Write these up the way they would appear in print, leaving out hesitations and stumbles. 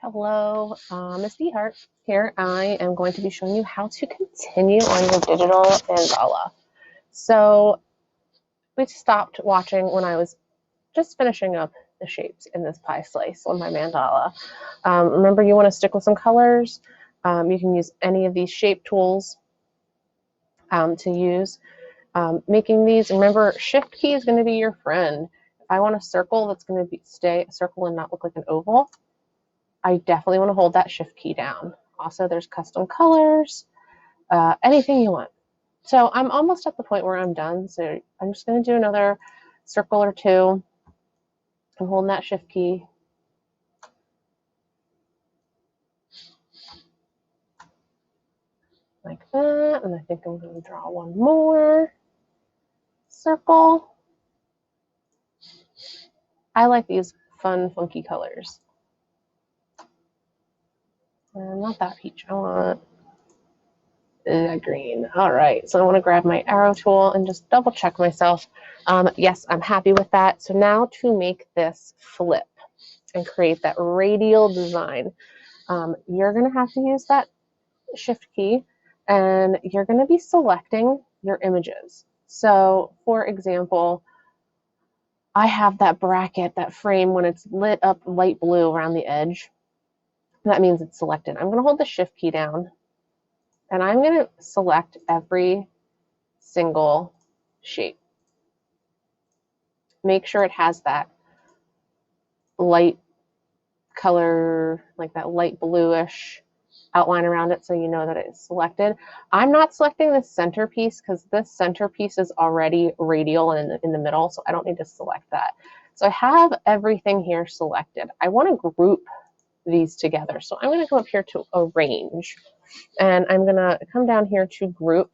Hello, Miss DeHart here. I am going to be showing you how to continue on your digital mandala. So we stopped watching when I was just finishing up the shapes in this pie slice on my mandala. Remember, you want to stick with some colors. You can use any of these shape tools to use. Making these, remember, shift key is going to be your friend. If I want a circle that's going to stay a circle and not look like an oval, I definitely want to hold that shift key down. Also, there's custom colors, anything you want. So I'm almost at the point where I'm done. So I'm just going to do another circle or two. I'm holding that shift key. Like that. And I think I'm going to draw one more circle. I like these fun, funky colors. Not that peach. I want green. All right, so I want to grab my arrow tool and just double check myself. Yes, I'm happy with that. So now to make this flip and create that radial design, you're going to have to use that shift key and you're going to be selecting your images. So for example, I have that bracket, that frame, when it's lit up light blue around the edge, that means it's selected. I'm going to hold the shift key down and I'm going to select every single shape. Make sure it has that light color, like that light bluish outline around it, so you know that it's selected. I'm not selecting this centerpiece because this centerpiece is already radial and in the middle, so I don't need to select that. So I have everything here selected. I want to group these together. So I'm going to go up here to arrange, and I'm going to come down here to group.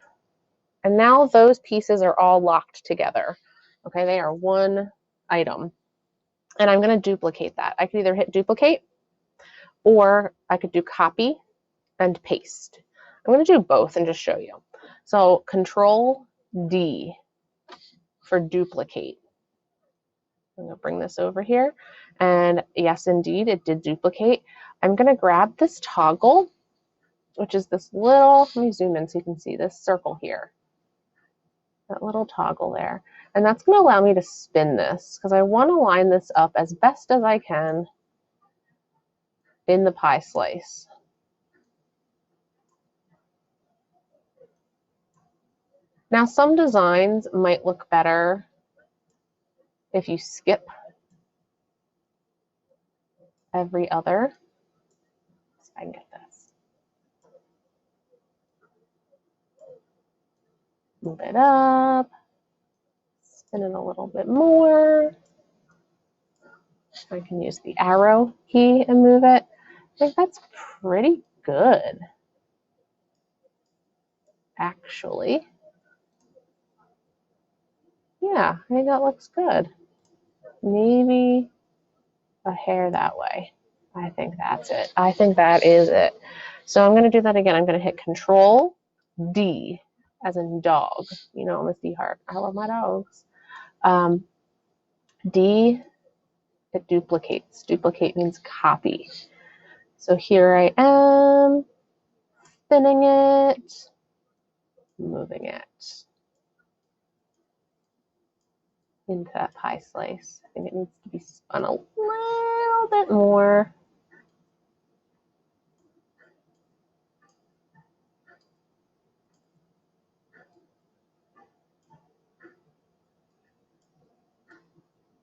And now those pieces are all locked together. Okay, they are one item. And I'm going to duplicate that. I could either hit duplicate or I could do copy and paste. I'm going to do both and just show you. So Control D for duplicate. I'm going to bring this over here. And yes, indeed, it did duplicate. I'm going to grab this toggle, which is this little, let me zoom in so you can see this circle here. That little toggle there. And that's going to allow me to spin this because I want to line this up as best as I can in the pie slice. Now, some designs might look better if you skip every other. Let's see if I can get this. Move it up. Spin it a little bit more. I can use the arrow key and move it. I think that's pretty good, actually. Yeah, I think that looks good. Maybe a hair that way. I think that's it. I think that is it. So I'm going to do that again. I'm going to hit Control D, as in dog. You know, Miss DeHart. I love my dogs. D, it duplicates. Duplicate means copy. So here I am, spinning it, moving it into that pie slice. I think it needs to be spun a little bit more.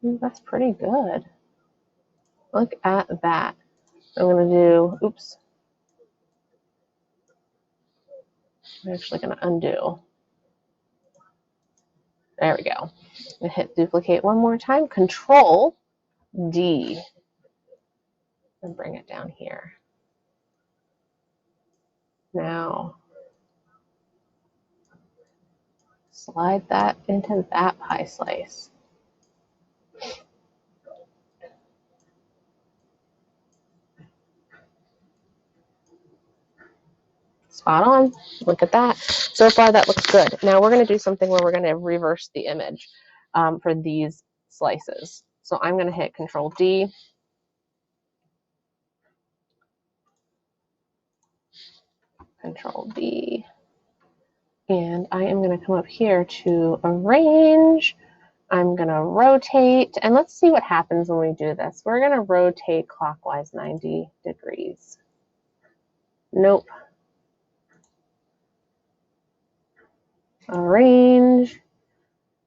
That's pretty good. Look at that. I'm going to do, oops. I'm actually going to undo. There we go. I hit duplicate one more time. Control D. And bring it down here. Now, slide that into that pie slice. Spot on. Look at that. So far, that looks good. Now we're going to do something where we're going to reverse the image for these slices. So I'm going to hit Control D. Control D. And I am going to come up here to arrange. I'm going to rotate, and let's see what happens when we do this. We're going to rotate clockwise 90 degrees. Nope. Arrange,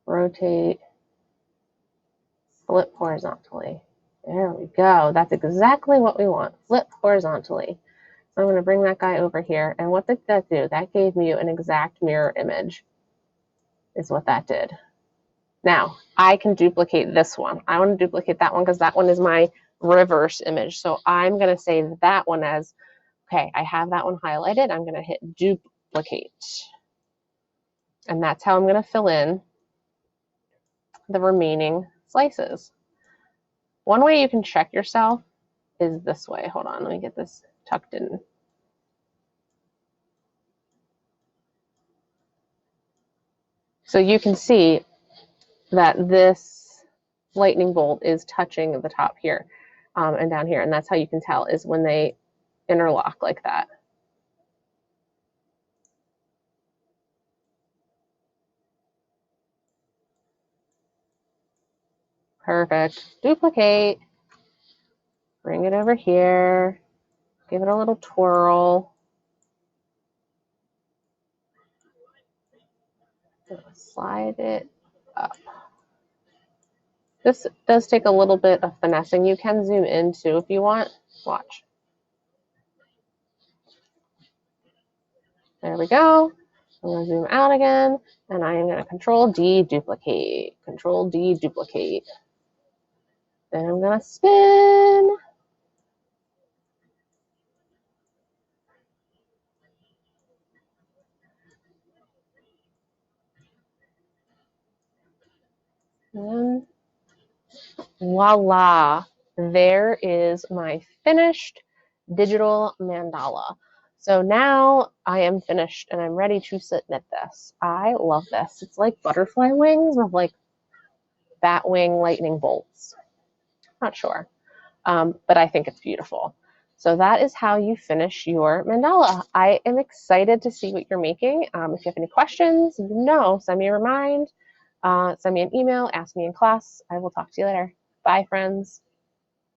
rotate, flip horizontally. There we go. That's exactly what we want. Flip horizontally. So I'm going to bring that guy over here. And what did that do? That gave me an exact mirror image, is what that did. Now, I can duplicate this one. I want to duplicate that one because that one is my reverse image. So I'm going to save that one as, okay, I have that one highlighted. I'm going to hit duplicate. And that's how I'm going to fill in the remaining slices. One way you can check yourself is this way. Hold on, let me get this tucked in. So you can see that this lightning bolt is touching the top here and down here. And that's how you can tell, is when they interlock like that. Perfect. Duplicate. Bring it over here. Give it a little twirl. Slide it up. This does take a little bit of finessing. You can zoom in too if you want. Watch. There we go. I'm going to zoom out again, and I am going to Control D duplicate. Control D duplicate. Then I'm going to spin. And voila, there is my finished digital mandala. So now I am finished and I'm ready to submit this. I love this. It's like butterfly wings with like bat wing lightning bolts. Not sure, but I think it's beautiful. So that is how you finish your mandala. I am excited to see what you're making. If you have any questions, send me a remind. Send me an email, ask me in class. I will talk to you later. Bye, friends.